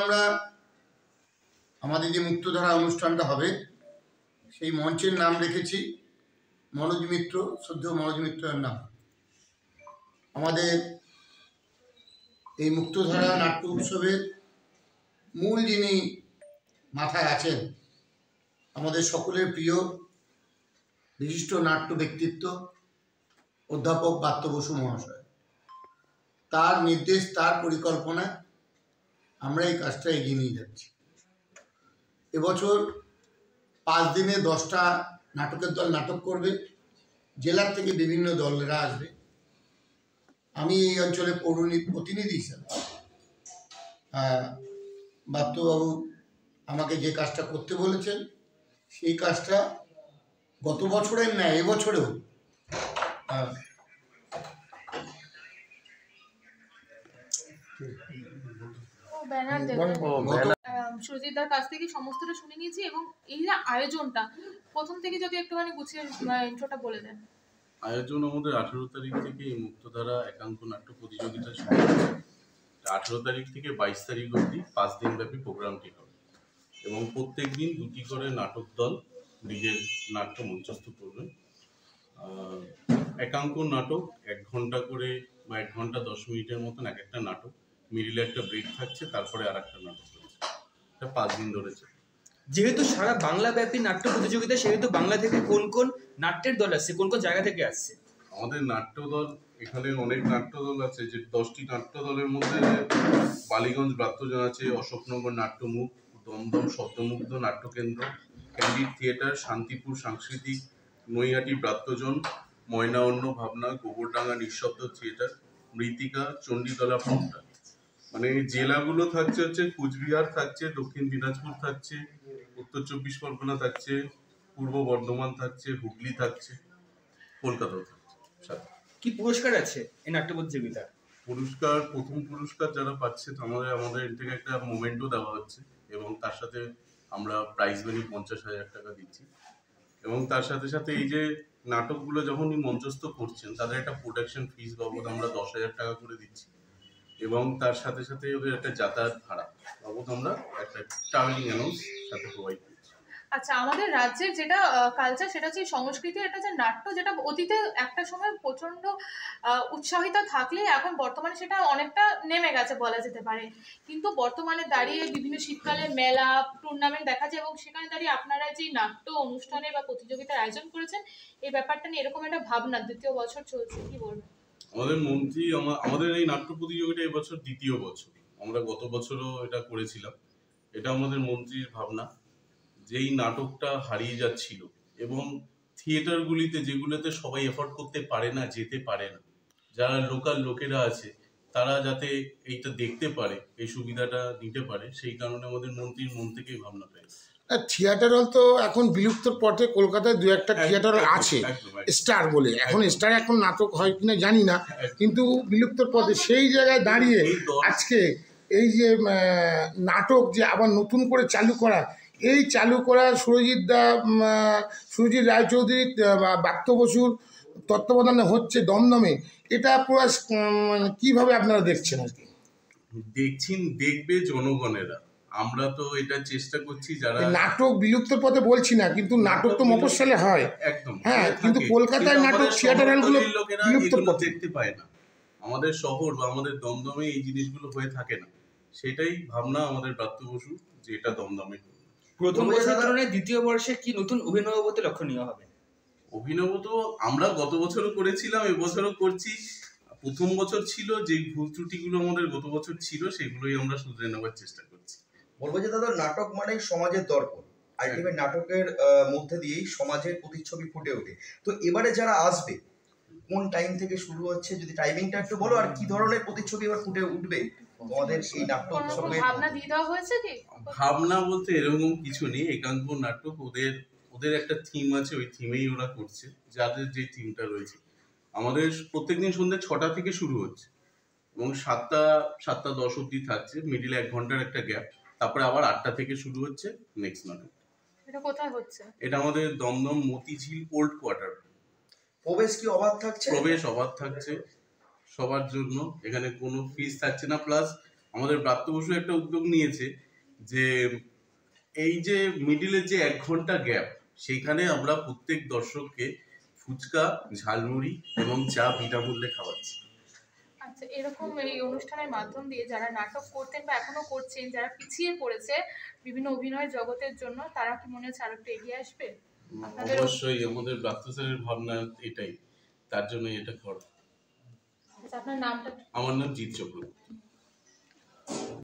আমরা আমাদের যে মুক্তধারা অনুষ্ঠানটা হবে সেই মঞ্চের নাম রেখেছি মনোজ মিত্র, শ্রদ্ধেয় মনোজ মিত্রের নাম। আমাদের এই মুক্তধারা নাট্য উৎসবের মূল যিনি মাথায় আছেন, আমাদের সকলের প্রিয় বিশিষ্ট নাট্য ব্যক্তিত্ব অধ্যাপক ব্রাত্য বসু মহাশয়। তার নির্দেশ, তার পরিকল্পনায় আমরা এই কাজটা এগিয়ে নিয়ে যাচ্ছি। এবছর 5 দিনে 10টা নাটকের দল নাটক করবে। জেলার থেকে বিভিন্ন দলেরা আসবে। আমি এই অঞ্চলে প্রতিনিধি হিসাবে ব্রাত্যবাবু আমাকে যে কাজটা করতে বলেছেন সেই কাজটা গত বছরের ন্যায় এবছরেও সুরজিৎদার কাছ থেকে সমস্তটা শুনে নিয়েছি এবং এই যে আয়োজনটা প্রথম থেকে যদি একটুখানি গুছিয়ে ইন্ট্রোটা বলে দেন। আয়োজন আমাদের 18 তারিখ থেকে এই মুক্তধারা একাঙ্ক নাট্য প্রতিযোগিতা শুরু হচ্ছে। 18 তারিখ থেকে 22 তারিখ অবধি 5 দিন ব্যাপী প্রোগ্রামটি হবে এবং প্রত্যেক দিন 2টি করে নাটক দল নিজের নাট্য মঞ্চস্থ করবে। একাঙ্ক নাটক 1 ঘন্টা করে বা 1 ঘন্টা 10 মিনিটের মতন এক একটা নাটক, মিডিলে একটা ব্রেক থাকছে, তারপরে আর একটা নাটক হচ্ছে। এটা 5 দিন ধরেছে। যেহেতু সারা বাংলা ব্যাপী নাট্য প্রতিযোগিতা, সেহেতু বাংলা থেকে কোন কোন নাট্যের দল আসছে, কোন কোন জায়গা থেকে আসছে? আমাদের নাট্য দল, এখানে অনেক নাট্য দল আছে, যে 10টি নাট্য দলের মধ্যে বালিগঞ্জ ব্রাত্যজন আছে, অশোকনগর নাট্যমুখ, দমদম শব্দমুগ্ধ নাট্যকেন্দ্র, ক্যান্ডিড থিয়েটার, শান্তিপুর সাংস্কৃতিক, নৈহাটি ব্রাত্যজন, ময়না অন্য ভাবনা, গোবরডাঙ্গা নিঃশব্দ থিয়েটার, মৃত্তিকা, চণ্ডীতলা প্রমটা। মানে জেলাগুলো থাকছে হচ্ছে কুচবিহার থাকছে, দক্ষিণ দিনাজপুর থাকছে, উত্তর 24 পরগনা থাকছে, পূর্ব বর্ধমান থাকছে, হুগলি থাকছে, কলকাতাও থাকছে। কি পুরস্কার আছে এই নাট্য প্রতিযোগিতা? পুরস্কার, প্রথম পুরস্কার যারা পাচ্ছে আমাদের এর থেকে একটা মোমেন্টও দেওয়া হচ্ছে এবং তার সাথে আমরা প্রাইজ মানি 50,000 টাকা দিচ্ছি এবং তার সাথে সাথে এই যে নাটকগুলো যখনই মঞ্চস্থ করছেন তাদের একটা প্রোডাকশন ফিস বাবদ আমরা 10,000 টাকা করে দিচ্ছি এবং তার সাথে সাথে ওদের একটা যাতায়াত ভাড়া বাবদ আমরা একটা ট্রাভেলিং অ্যালাউন্স সাথে প্রোভাইড করছি। আচ্ছা, আমাদের রাজ্যের যেটা কালচার, সেটা হচ্ছে সংস্কৃতি, এটা যে নাট্য, যেটা অতীতে একটা সময় প্রচন্ড উৎসাহিত থাকলে এখন বর্তমানে সেটা অনেকটা নেমে গেছে বলা যেতে পারে। কিন্তু বর্তমানে দাঁড়িয়ে বিভিন্ন শীতকালে মেলা, টুর্নামেন্ট দেখা যায় এবং সেখানে দাঁড়িয়ে আপনারা যে নাট্য অনুষ্ঠানে বা প্রতিযোগিতার আয়োজন করেছেন, এই ব্যাপারটা নিয়ে এরকম একটা ভাবনা 2য় বছর চলছে, কি বলবেন? আমাদের মন্ত্রী আমাদের এই নাট্য প্রতিযোগিতা এবছর 2য় বছর। আমরা গত বছরও এটা করেছিলাম। এটা আমাদের মন্ত্রীর ভাবনা, যেই নাটকটা হারিয়ে যাচ্ছিল এবং থিয়েটারগুলিতে যেগুলোতে সবাই এফোর্ড করতে পারে না, যেতে পারে না, যারা লোকাল লোকেরা আছে তারা যাতে এইটা দেখতে পারে, এই সুবিধাটা নিতে পারে, সেই কারণে আমাদের মন্ত্রীর মন থেকেই ভাবনা পেয়েছে। থিয়েটার হল তো এখন বিলুপ্তর পথে। কলকাতায় 2-1টা থিয়েটার আছে, স্টার বলে। এখন স্টার এখন নাটক হয় কিনা জানি না, কিন্তু বিলুপ্তর পথে। সেই জায়গায় দাঁড়িয়ে আজকে এই যে নাটক যে আবার নতুন করে চালু করা, এই চালু করা সুরজিৎ রায়চৌধুরী, ব্রাত্য বসুর তত্ত্বাবধানে হচ্ছে দমদমে, এটা পুরো কীভাবে আপনারা দেখছেন? আর কি দেখবে জনগণেরা। আমরা তো এটা চেষ্টা করছি, যারা নাটক বিলুপ্তর পথে বলছি না, কিন্তু নাটক তো মফস্বলে হয় একদম, হ্যাঁ, কিন্তু কলকাতায় নাটক থিয়েটার হলগুলো বিলুপ্তর পথে দেখতে পায় না। আমাদের শহর বা আমাদের দমদমে এই জিনিসগুলো হয়ে থাকে না, সেটাই ভাবনা আমাদের ব্রাত্য বসু যে এটা দমদমে। প্রথম বর্ষের কারণে 2য় বর্ষে কি নতুন অভিনবত্ব লক্ষণীয় হবে? অভিনবত্ব আমরা গত বছরও করেছিলাম, এবছরও করছি। প্রথম বছর ছিল যে ভুল ত্রুটিগুলো আমাদের গত বছর ছিল, সেগুলোই আমরা শুধরে নেওয়ার চেষ্টা করছি। বলবো যে দাদা, নাটক মানেই সমাজের দর্পণ। আলটিমেট নাটকের মধ্যে দিয়েই সমাজের প্রতিচ্ছবি ফুটে ওঠে। তো এবারে যারা আসবে, কোন টাইম থেকে শুরু হচ্ছে, যদি টাইমিংটা একটু বলো, আর কি ধরনের প্রতিচ্ছবি এবার ফুটে উঠবে তোমাদের এই নাট্য উৎসবে? ভাবনা দিয়ে দেওয়া হয়েছে কি? ভাবনা বলতে এরকম কিছু নেই। একাঙ্ক নাটক ওদের একটা থিম আছে, ওই থিমেই ওরা করছে। যাদের যে থিমটা রয়েছে, আমাদের প্রত্যেকদিন সন্ধ্যে 6টা থেকে শুরু হচ্ছে এবং 7টা 10 অব্দি থাকছে, মিডিলে 1 ঘন্টার একটা গ্যাপ, তারপরে আবার 8টা থেকে শুরু হচ্ছে নেক্সট নাটক। এটা কোথায় হচ্ছে? এটা আমাদের দমদম মতিঝিল ওল্ড কোয়ার্টার। প্রবেশ কি অবাধ থাকছে? প্রবেশ অবাধ থাকছে সবার জন্য, এখানে কোনো ফিস থাকছে না। প্লাস আমাদের ব্রাত্য বসু একটা উদ্যোগ নিয়েছে যে এই যে মিডিলের যে 1 ঘন্টা গ্যাপ, সেইখানে আমরা প্রত্যেক দর্শককে ফুচকা, ঝালমুড়ি এবং চা বিনামূল্যে খাওয়াচ্ছি। আচ্ছা, এরকম এই অনুষ্ঠানের মাধ্যম দিয়ে যারা নাটক করতেন বা এখনো করছেন, যারা পিছিয়ে পড়েছে বিভিন্ন অভিনয় জগতের জন্য, তারা কি মনে হচ্ছে আরেকটু এগিয়ে আসবে? আপনাদের অবশ্যই আমাদের ব্রাত্য স্যারের ভাবনা এটাই, তার জন্যই এটা করা। আপনার নামটা? আমার নাম জিৎ চক্রবর্তী।